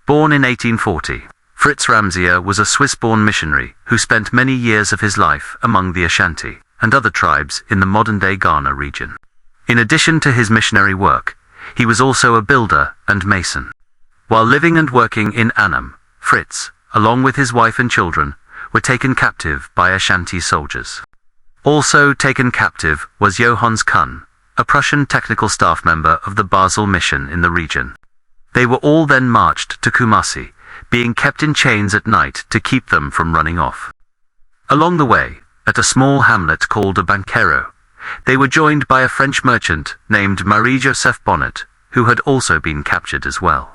Born in 1840, Fritz Ramseyer was a Swiss-born missionary who spent many years of his life among the Ashanti and other tribes in the modern-day Ghana region. In addition to his missionary work, he was also a builder and mason. While living and working in Annam, Fritz, along with his wife and children, were taken captive by Ashanti soldiers. Also taken captive was Johannes Kuhn, a Prussian technical staff member of the Basel mission in the region. They were all then marched to Kumasi, being kept in chains at night to keep them from running off. Along the way, at a small hamlet called Abanquero, they were joined by a French merchant named Marie-Joseph Bonnet, who had also been captured as well.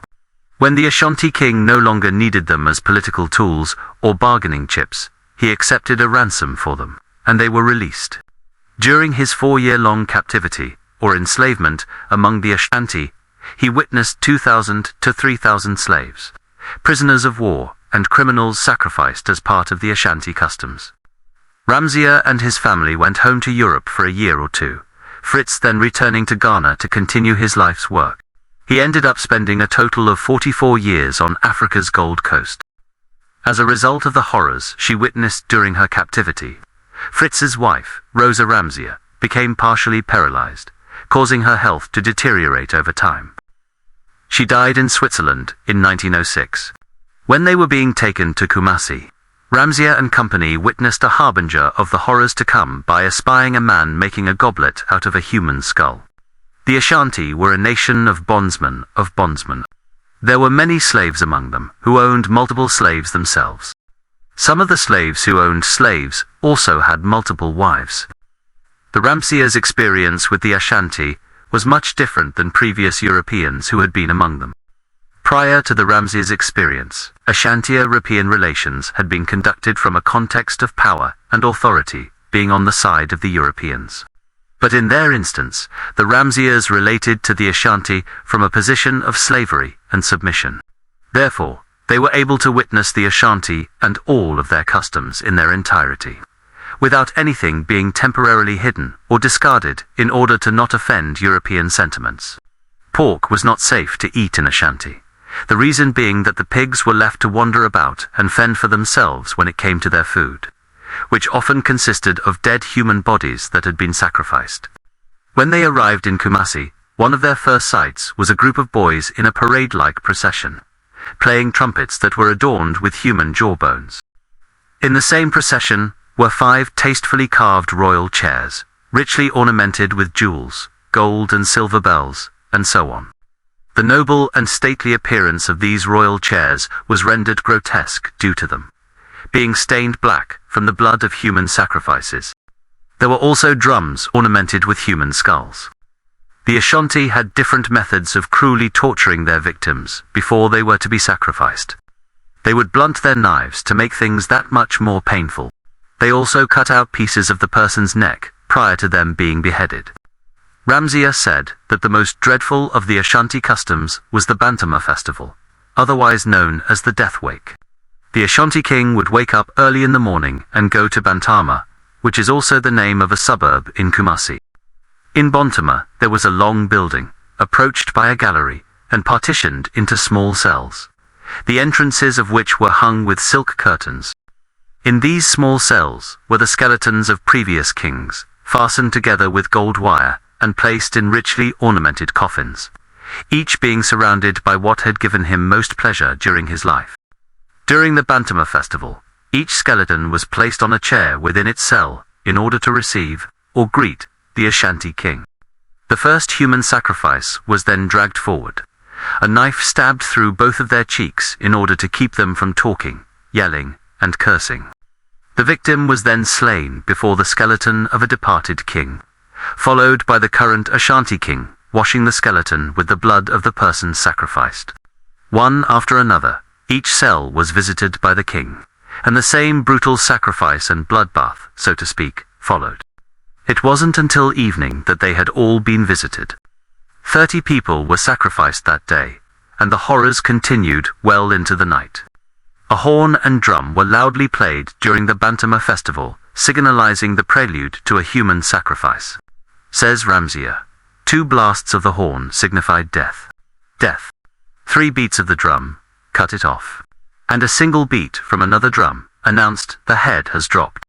When the Ashanti king no longer needed them as political tools or bargaining chips, he accepted a ransom for them, and they were released. During his 4-year-long captivity, or enslavement, among the Ashanti, he witnessed 2,000 to 3,000 slaves, prisoners of war, and criminals sacrificed as part of the Ashanti customs. Ramseyer and his family went home to Europe for a year or two, Fritz then returning to Ghana to continue his life's work. He ended up spending a total of 44 years on Africa's Gold Coast. As a result of the horrors she witnessed during her captivity, Fritz's wife, Rosa Ramseyer, became partially paralyzed, causing her health to deteriorate over time. She died in Switzerland in 1906. When they were being taken to Kumasi, Ramseyer and company witnessed a harbinger of the horrors to come by espying a man making a goblet out of a human skull. The Ashanti were a nation of bondsmen. There were many slaves among them who owned multiple slaves themselves. Some of the slaves who owned slaves also had multiple wives. The Ramseyers' experience with the Ashanti was much different than previous Europeans who had been among them. Prior to the Ramseyers' experience, Ashanti-European relations had been conducted from a context of power and authority being on the side of the Europeans. But in their instance, the Ramseyers related to the Ashanti from a position of slavery and submission. Therefore, they were able to witness the Ashanti and all of their customs in their entirety, without anything being temporarily hidden or discarded in order to not offend European sentiments. Pork was not safe to eat in Ashanti, the reason being that the pigs were left to wander about and fend for themselves when it came to their food, which often consisted of dead human bodies that had been sacrificed. When they arrived in Kumasi, one of their first sights was a group of boys in a parade-like procession, playing trumpets that were adorned with human jawbones. In the same procession were 5 tastefully carved royal chairs, richly ornamented with jewels, gold and silver bells, and so on. The noble and stately appearance of these royal chairs was rendered grotesque due to them being stained black from the blood of human sacrifices. There were also drums ornamented with human skulls. The Ashanti had different methods of cruelly torturing their victims before they were to be sacrificed. They would blunt their knives to make things that much more painful. They also cut out pieces of the person's neck prior to them being beheaded. Ramseyer said that the most dreadful of the Ashanti customs was the Bantama festival, otherwise known as the Death Wake. The Ashanti king would wake up early in the morning and go to Bantama, which is also the name of a suburb in Kumasi. In Bantama, there was a long building, approached by a gallery, and partitioned into small cells, the entrances of which were hung with silk curtains. In these small cells were the skeletons of previous kings, fastened together with gold wire and placed in richly ornamented coffins, each being surrounded by what had given him most pleasure during his life. During the Bantama festival, each skeleton was placed on a chair within its cell in order to receive, or greet, the Ashanti king. The first human sacrifice was then dragged forward, a knife stabbed through both of their cheeks in order to keep them from talking, yelling, and cursing. The victim was then slain before the skeleton of a departed king, followed by the current Ashanti king washing the skeleton with the blood of the person sacrificed. One after another, each cell was visited by the king, and the same brutal sacrifice and bloodbath, so to speak, followed. It wasn't until evening that they had all been visited. 30 people were sacrificed that day, and the horrors continued well into the night. A horn and drum were loudly played during the Bantama festival, signalizing the prelude to a human sacrifice. Says Ramseyer, 2 blasts of the horn signified death. Death. 3 beats of the drum, cut it off. And a single beat from another drum announced the head has dropped.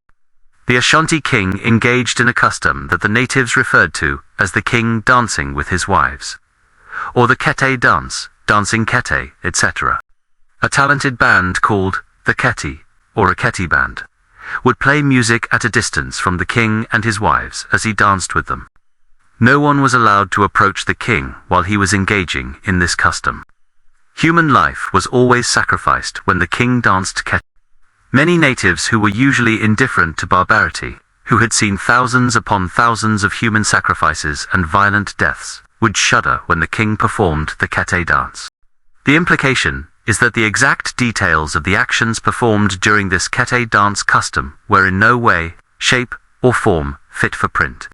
The Ashanti king engaged in a custom that the natives referred to as the king dancing with his wives, or the kete dance, dancing kete, etc. A talented band called the keti, or a keti band, would play music at a distance from the king and his wives as he danced with them. No one was allowed to approach the king while he was engaging in this custom. Human life was always sacrificed when the king danced keti. Many natives who were usually indifferent to barbarity, who had seen thousands upon thousands of human sacrifices and violent deaths, would shudder when the king performed the kete dance. The implication is that the exact details of the actions performed during this kete dance custom were in no way, shape, or form fit for print.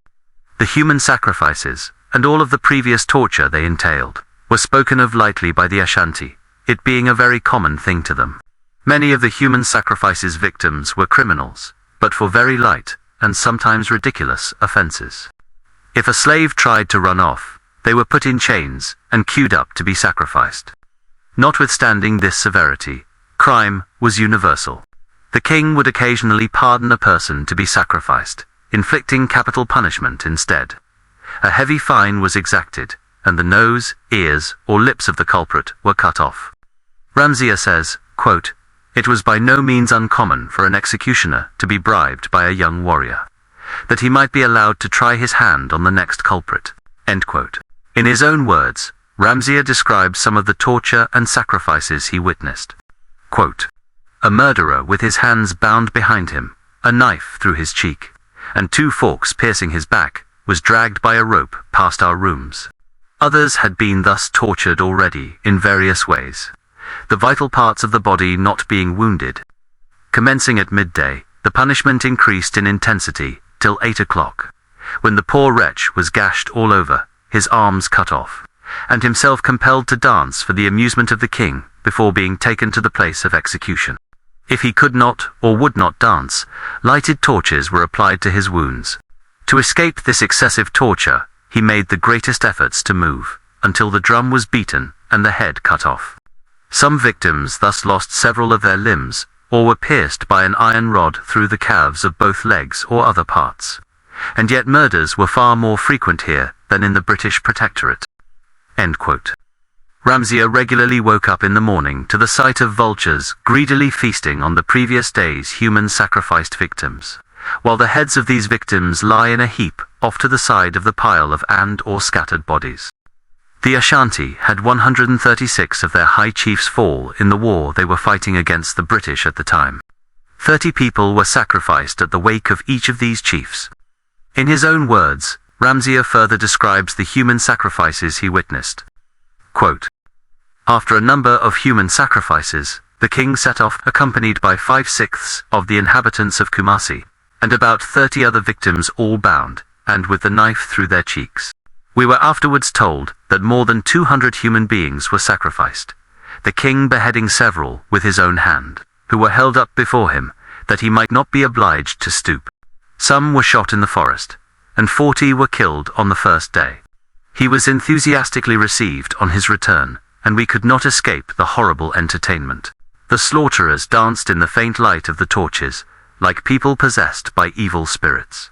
The human sacrifices, and all of the previous torture they entailed, were spoken of lightly by the Ashanti, it being a very common thing to them. Many of the human sacrifices victims were criminals, but for very light, and sometimes ridiculous, offenses. If a slave tried to run off, they were put in chains and queued up to be sacrificed. Notwithstanding this severity, crime was universal. The king would occasionally pardon a person to be sacrificed, inflicting capital punishment instead. A heavy fine was exacted, and the nose, ears, or lips of the culprit were cut off. Ramseyer says, quote, "It was by no means uncommon for an executioner to be bribed by a young warrior, that he might be allowed to try his hand on the next culprit." End quote. In his own words, Ramseyer describes some of the torture and sacrifices he witnessed. Quote, "A murderer with his hands bound behind him, a knife through his cheek, and 2 forks piercing his back, was dragged by a rope past our rooms. Others had been thus tortured already in various ways, the vital parts of the body not being wounded. Commencing at midday, the punishment increased in intensity till 8 o'clock, when the poor wretch was gashed all over, his arms cut off, and himself compelled to dance for the amusement of the king before being taken to the place of execution. If he could not or would not dance, lighted torches were applied to his wounds. To escape this excessive torture, he made the greatest efforts to move, until the drum was beaten and the head cut off. Some victims thus lost several of their limbs, or were pierced by an iron rod through the calves of both legs or other parts. And yet murders were far more frequent here than in the British Protectorate." End quote. Ramseyer regularly woke up in the morning to the sight of vultures greedily feasting on the previous day's human sacrificed victims, while the heads of these victims lie in a heap off to the side of the pile of or scattered bodies. The Ashanti had 136 of their high chiefs fall in the war they were fighting against the British at the time. 30 people were sacrificed at the wake of each of these chiefs. In his own words, Ramseyer further describes the human sacrifices he witnessed. Quote, "After a number of human sacrifices, the king set off accompanied by 5/6 of the inhabitants of Kumasi, and about 30 other victims all bound, and with the knife through their cheeks. We were afterwards told that more than 200 human beings were sacrificed, the king beheading several with his own hand, who were held up before him, that he might not be obliged to stoop. Some were shot in the forest, and 40 were killed on the first day. He was enthusiastically received on his return, and we could not escape the horrible entertainment. The slaughterers danced in the faint light of the torches, like people possessed by evil spirits,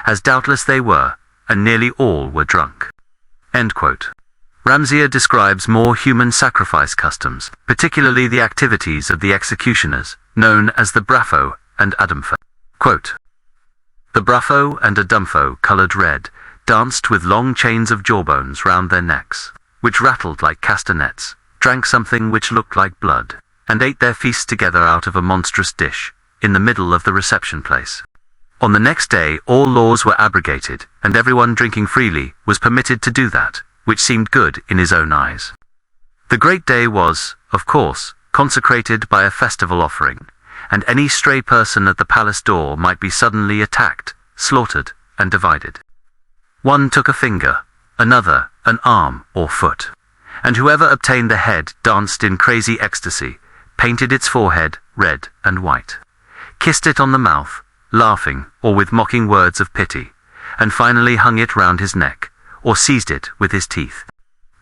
as doubtless they were, and nearly all were drunk." End quote. Ramseyer describes more human sacrifice customs, particularly the activities of the executioners, known as the brafo and adumfo. Quote, "The brafo and adumfo, coloured red, danced with long chains of jawbones round their necks, which rattled like castanets, drank something which looked like blood, and ate their feasts together out of a monstrous dish, in the middle of the reception place. On the next day all laws were abrogated, and everyone drinking freely was permitted to do that, which seemed good in his own eyes. The great day was, of course, consecrated by a festival offering, and any stray person at the palace door might be suddenly attacked, slaughtered, and divided. One took a finger, another an arm or foot, and whoever obtained the head danced in crazy ecstasy, painted its forehead red and white, kissed it on the mouth, laughing or with mocking words of pity, and finally hung it round his neck, or seized it with his teeth.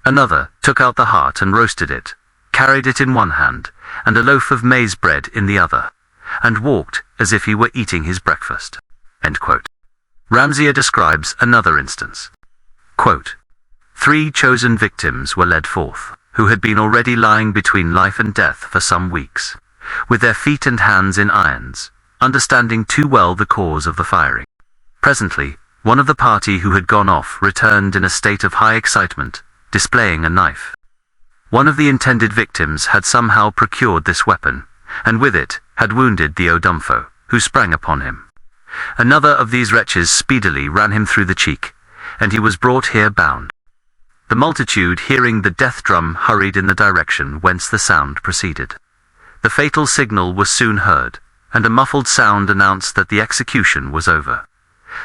Another took out the heart and roasted it, carried it in one hand, and a loaf of maize bread in the other, and walked as if he were eating his breakfast." End quote. Ramseyer describes another instance. Quote, "3 chosen victims were led forth, who had been already lying between life and death for some weeks, with their feet and hands in irons, understanding too well the cause of the firing. Presently, one of the party who had gone off returned in a state of high excitement, displaying a knife. One of the intended victims had somehow procured this weapon, and with it had wounded the Odumfo, who sprang upon him. Another of these wretches speedily ran him through the cheek, and he was brought here bound. The multitude, hearing the death drum, hurried in the direction whence the sound proceeded. The fatal signal was soon heard, and a muffled sound announced that the execution was over.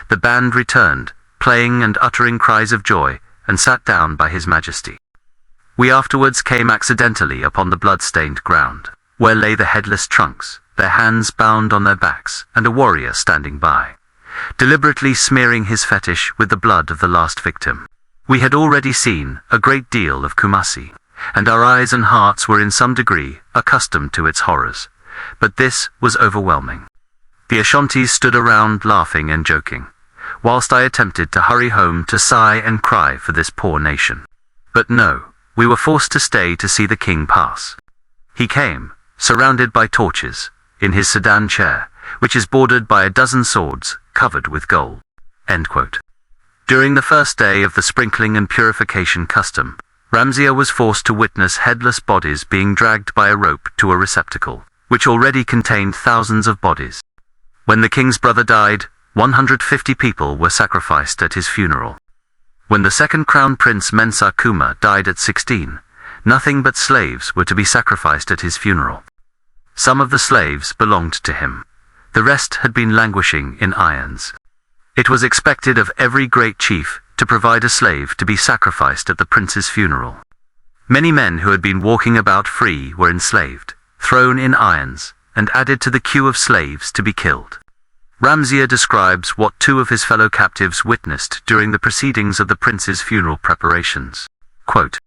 The band returned, playing and uttering cries of joy, and sat down by His Majesty. We afterwards came accidentally upon the blood-stained ground, where lay the headless trunks, their hands bound on their backs, and a warrior standing by, deliberately smearing his fetish with the blood of the last victim. We had already seen a great deal of Kumasi, and our eyes and hearts were in some degree accustomed to its horrors, but this was overwhelming. The Ashantis stood around laughing and joking, whilst I attempted to hurry home to sigh and cry for this poor nation. But no, we were forced to stay to see the king pass. He came, surrounded by torches, in his sedan chair, which is bordered by a dozen swords covered with gold." End quote. During the first day of the sprinkling and purification custom, Ramseyer was forced to witness headless bodies being dragged by a rope to a receptacle, which already contained thousands of bodies. When the king's brother died, 150 people were sacrificed at his funeral. When the second crown prince Mensa Kuma died at 16, nothing but slaves were to be sacrificed at his funeral. Some of the slaves belonged to him. The rest had been languishing in irons. It was expected of every great chief to provide a slave to be sacrificed at the prince's funeral. Many men who had been walking about free were enslaved, thrown in irons, and added to the queue of slaves to be killed. Ramseyer describes what 2 of his fellow captives witnessed during the proceedings of the prince's funeral preparations. Quote,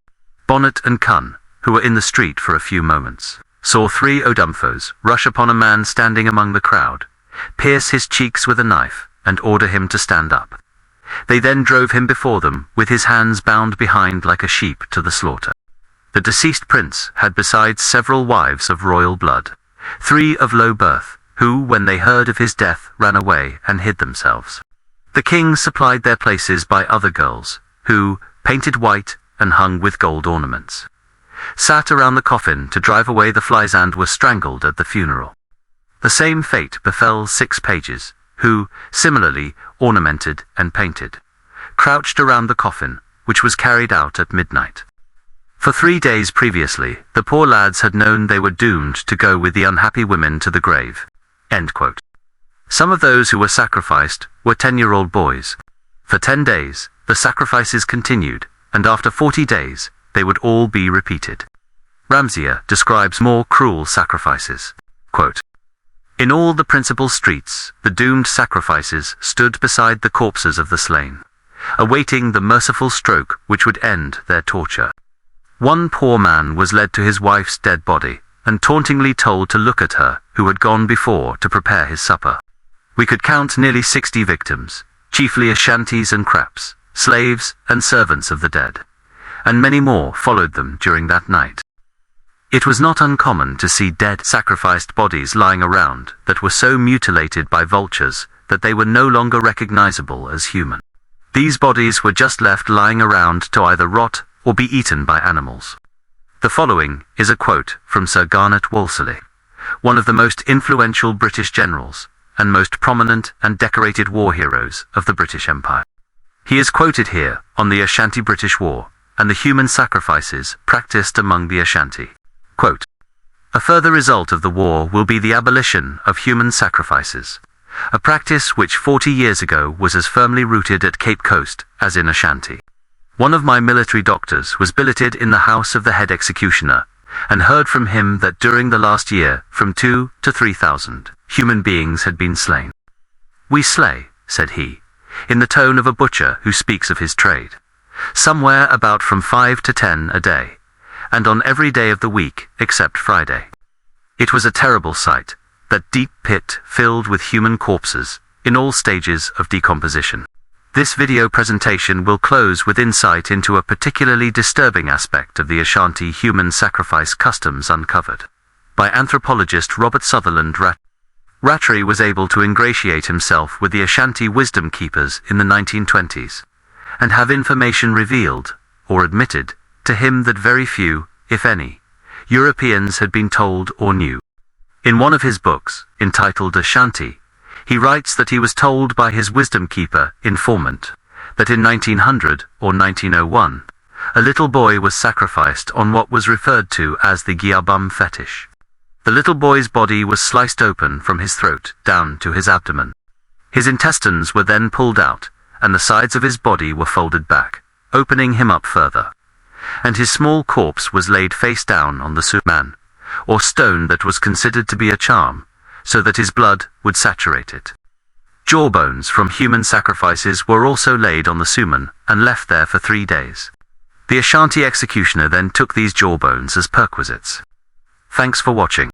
"Bonnet and Kun, who were in the street for a few moments, saw 3 Odumfos rush upon a man standing among the crowd, pierce his cheeks with a knife, and order him to stand up. They then drove him before them, with his hands bound behind like a sheep to the slaughter. The deceased prince had besides several wives of royal blood, 3 of low birth, who, when they heard of his death, ran away and hid themselves. The king supplied their places by other girls, who, painted white and hung with gold ornaments, sat around the coffin to drive away the flies and were strangled at the funeral. The same fate befell 6 pages, who, similarly ornamented and painted, crouched around the coffin, which was carried out at midnight. For 3 days previously, the poor lads had known they were doomed to go with the unhappy women to the grave." End quote. Some of those who were sacrificed were 10-year-old boys. For 10 days, the sacrifices continued, and after 40 days, they would all be repeated. Ramseyer describes more cruel sacrifices. Quote, "In all the principal streets, the doomed sacrifices stood beside the corpses of the slain, awaiting the merciful stroke which would end their torture. One poor man was led to his wife's dead body, and tauntingly told to look at her, who had gone before to prepare his supper. We could count nearly 60 victims, chiefly Ashantis and Kraps, slaves and servants of the dead, and many more followed them during that night. It was not uncommon to see dead, sacrificed bodies lying around that were so mutilated by vultures that they were no longer recognizable as human. These bodies were just left lying around to either rot or be eaten by animals." The following is a quote from Sir Garnet Wolseley, one of the most influential British generals and most prominent and decorated war heroes of the British Empire. He is quoted here on the Ashanti-British War and the human sacrifices practiced among the Ashanti. Quote, "A further result of the war will be the abolition of human sacrifices, a practice which 40 years ago was as firmly rooted at Cape Coast as in Ashanti. One of my military doctors was billeted in the house of the head executioner, and heard from him that during the last year from 2 to 3,000 human beings had been slain. We slay, said he, in the tone of a butcher who speaks of his trade, somewhere about from 5 to 10 a day, and on every day of the week except Friday. It was a terrible sight, that deep pit filled with human corpses, in all stages of decomposition. This video presentation will close with insight into a particularly disturbing aspect of the Ashanti human sacrifice customs uncovered by anthropologist Robert Sutherland Rattray was able to ingratiate himself with the Ashanti wisdom keepers in the 1920s, and have information revealed, or admitted, to him that very few, if any, Europeans had been told or knew. In one of his books, entitled Ashanti, he writes that he was told by his wisdom keeper informant that in 1900 or 1901, a little boy was sacrificed on what was referred to as the Giabum fetish. The little boy's body was sliced open from his throat down to his abdomen. His intestines were then pulled out, and the sides of his body were folded back, opening him up further. And his small corpse was laid face down on the suman, or stone that was considered to be a charm, so that his blood would saturate it. Jawbones from human sacrifices were also laid on the suman and left there for 3 days. The Ashanti executioner then took these jawbones as perquisites. Thanks for watching.